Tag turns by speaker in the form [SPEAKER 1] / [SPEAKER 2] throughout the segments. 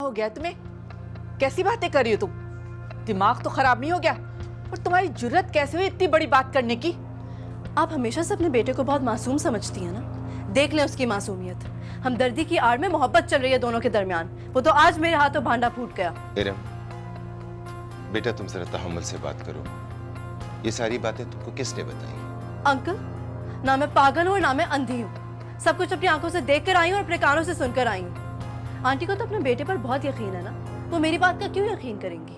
[SPEAKER 1] हो गया तुम्हें? कैसी बातें कर रही हो तुम? दिमाग तो खराब नहीं हो गया? और तुम्हारी जुर्रत कैसे हुई इतनी बड़ी बात करने की?
[SPEAKER 2] आप हमेशा से अपने बेटे को बहुत मासूम समझती हैं ना। देख लें उसकी मासूमियत। हमदर्दी की आड़ में मोहब्बत चल रही है दोनों के दरमियान। वो तो आज मेरे हाथों भांडा फूट गया।
[SPEAKER 3] इरम, बेटा तुम जरा तहम्मुल से बात करो। ये सारी बातें तुमको किसने बताई?
[SPEAKER 2] अंकल, ना मैं पागल हूँ ना मैं अंधी हूँ। सब कुछ अपनी आंखों से देख कर आई हूँ और अपने कानों से सुनकर आई हूँ। आंटी को तो अपने बेटे पर बहुत यकीन है ना, वो मेरी बात का क्यों यकीन करेंगी?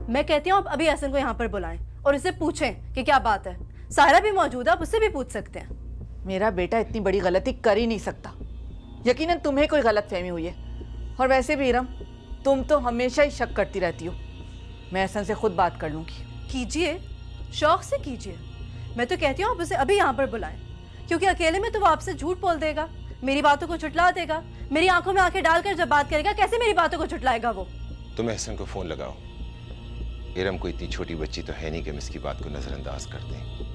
[SPEAKER 2] मैं कहती हूँ आप अभी एहसन को यहाँ पर बुलाएं और उससे पूछें कि क्या बात है। सायरा भी मौजूद है, आप उससे भी पूछ सकते हैं।
[SPEAKER 1] मेरा बेटा इतनी बड़ी गलती कर ही नहीं सकता। यकीनन तुम्हें कोई गलतफहमी हुई है। और वैसे भी इरम, तुम तो हमेशा ही शक करती रहती हो। मैं एहसन से खुद बात कर लूंगी।
[SPEAKER 2] कीजिए, शौक से कीजिए। मैं तो कहती हूँ आप उसे अभी यहाँ पर बुलाएं, क्योंकि अकेले में तो वो आपसे झूठ बोल देगा, मेरी बातों को झुठला देगा। मेरी आंखों में आंखें डालकर जब बात करेगा, कैसे मेरी बातों को झुठलाएगा वो?
[SPEAKER 3] तुम एहसन को फोन लगाओ। इरम कोई इतनी छोटी बच्ची तो है नहीं कि हम इसकी बात को नजरअंदाज कर दें।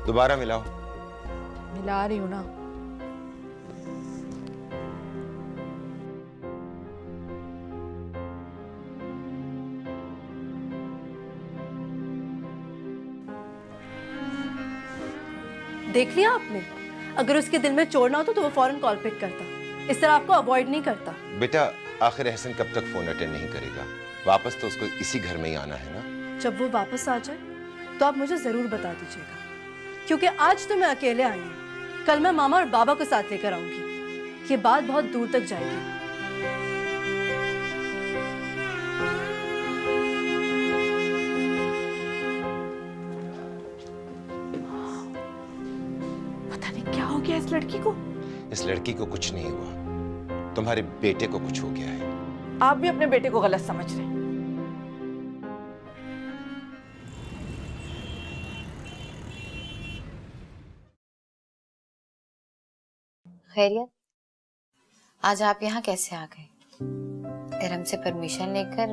[SPEAKER 3] दोबारा मिलाओ।
[SPEAKER 1] मिला रही हूं ना।
[SPEAKER 2] देख लिया आपने? अगर उसके दिल में चोर ना हो तो वो फौरन कॉल पिक करता। इस तरह आपको अवॉइड नहीं करता।
[SPEAKER 3] बेटा आखिर एहसन कब तक फोन अटेंड नहीं करेगा? वापस तो उसको इसी घर में ही आना है ना।
[SPEAKER 2] जब वो वापस आ जाए तो आप मुझे जरूर बता दीजिएगा, क्योंकि आज तो मैं अकेले आई हूँ, कल मैं मामा और बाबा को साथ लेकर आऊंगी। ये बात बहुत दूर तक जाएगी।
[SPEAKER 1] पता नहीं क्या हो गया इस लड़की को।
[SPEAKER 3] इस लड़की को कुछ नहीं हुआ, तुम्हारे बेटे को कुछ हो गया है।
[SPEAKER 1] आप भी अपने बेटे को गलत समझ रहे हैं।
[SPEAKER 4] खैरियत, आज आप यहाँ कैसे आ गए? इरम से परमिशन लेकर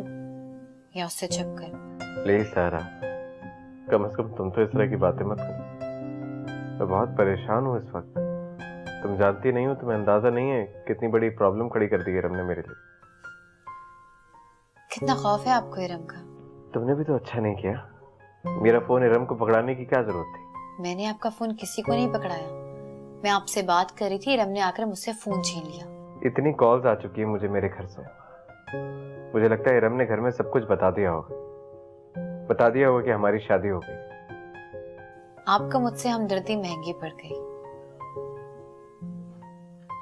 [SPEAKER 4] या उससे छुपकर?
[SPEAKER 5] प्लीज सारा, कम से कम तुम तो इस तरह की बातें मत करो। मैं बहुत परेशान हूँ इस वक्त। तुम जानती नहीं हो, तुम्हें अंदाजा नहीं है कितनी बड़ी प्रॉब्लम खड़ी कर दी इरम ने मेरे लिए।
[SPEAKER 4] कितना खौफ है आपको इरम का?
[SPEAKER 5] तुमने भी तो अच्छा नहीं किया। मेरा फोन इरम को पकड़ाने की क्या जरूरत थी?
[SPEAKER 4] मैंने आपका फोन किसी को नहीं पकड़ाया। मैं आपसे बात कर रही थी, इरम ने आकर मुझसे फोन छीन लिया।
[SPEAKER 5] इतनी कॉल्स आ चुकी है मुझे मेरे घर से। मुझे लगता है इरम ने घर में सब कुछ बता दिया होगा कि हमारी शादी हो गई।
[SPEAKER 4] आपका मुझसे हमदर्दी महंगी पड़ गई।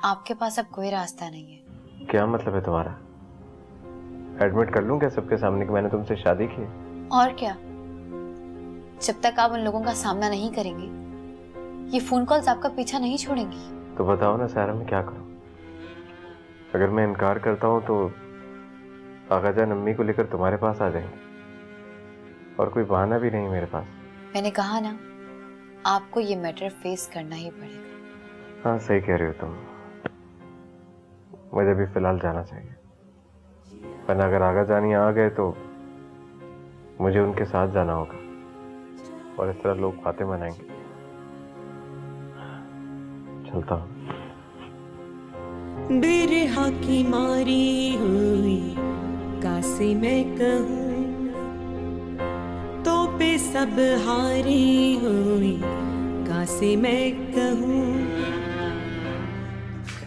[SPEAKER 4] आपके पास अब कोई रास्ता नहीं है।
[SPEAKER 5] क्या मतलब है तुम्हारा? एडमिट कर लूं क्या सबके सामने कि मैंने तुमसे शादी की?
[SPEAKER 4] और क्या, जब तक आप उन लोगों का सामना नहीं करेंगे, ये फोन कॉल्स आपका पीछा नहीं छोड़ेंगी।
[SPEAKER 5] तो बताओ ना सारा, मैं क्या करूं? अगर मैं इनकार करता हूं तो आगाजान अम्मी को लेकर तुम्हारे पास आ जाएंगे, और कोई बहाना भी नहीं मेरे पास।
[SPEAKER 4] मैंने कहा ना, आपको ये मैटर फेस करना ही पड़ेगा।
[SPEAKER 5] हाँ सही कह रही हो तुम। मुझे भी फिलहाल जाना चाहिए, वरना अगर आगाजान यहाँ आ गए तो मुझे उनके साथ जाना होगा और इस तरह लोग बातें मनाएंगे। चलता हूँ।
[SPEAKER 6] बिरहा की मारी हुई कासे मैं कहूँ, तो पे सब हारी हुई कासे मैं कहूँ।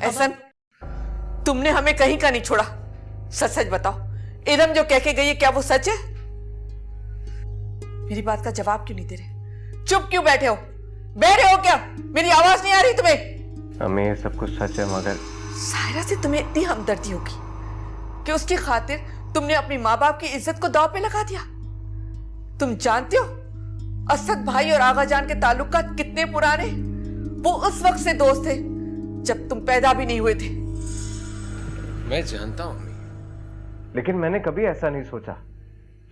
[SPEAKER 1] एहसन, तुमने हमें कहीं का नहीं छोड़ा। सच सच बताओ, इरम जो कह के गई है क्या वो सच है? मेरी बात का जवाब क्यों नहीं दे रहे? चुप क्यों बैठे हो? बह रहे हो क्या? मेरी आवाज नहीं आ रही तुम्हें?
[SPEAKER 5] हमें ये सब कुछ सच है, मगर
[SPEAKER 1] सायरा से तुम्हें इतनी हमदर्दी होगी कि उसकी खातिर तुमने अपनी माँ बाप की इज्जत को दांव पे लगा दिया। तुम जानते हो असद भाई और आगा जान के ताल्लुकात कितने पुराने? वो उस वक्त से दोस्त थे जब तुम पैदा भी नहीं हुए थे।
[SPEAKER 3] मैं जानता हूँ,
[SPEAKER 5] लेकिन मैंने कभी ऐसा नहीं सोचा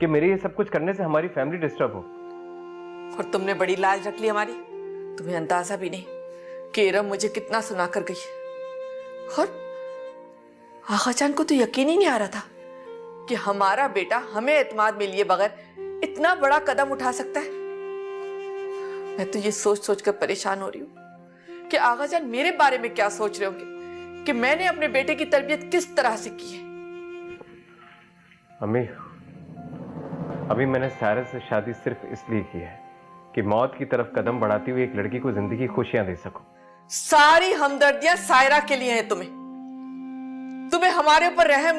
[SPEAKER 5] कि मेरे ये सब कुछ करने से हमारी फैमिली डिस्टर्ब हो।
[SPEAKER 1] और तुमने बड़ी लाज रख ली हमारी। तुम्हें अंदाजा भी नहीं कि इरम मुझे कितना सुना कर गई। और आगा जान को तो यकीन ही नहीं आ रहा था कि हमारा बेटा हमें एतमाद में लिए बगैर इतना बड़ा कदम उठा सकता है। मैं तो ये सोच सोच कर परेशान हो रही हूँ कि आगा जान मेरे बारे में क्या सोच रहे होंगे कि मैंने अपने बेटे की तरबियत किस तरह से की है।
[SPEAKER 5] अम्मी, अभी मैंने सायरा से शादी सिर्फ इसलिए की है कि मौत की तरफ कदम बढ़ाती हुई एक लड़की को जिंदगी की खुशियां दे सकूं।
[SPEAKER 1] सारी हमदर्दियां सायरा के लिए हैं। तुम्हें हमारे ऊपर रहम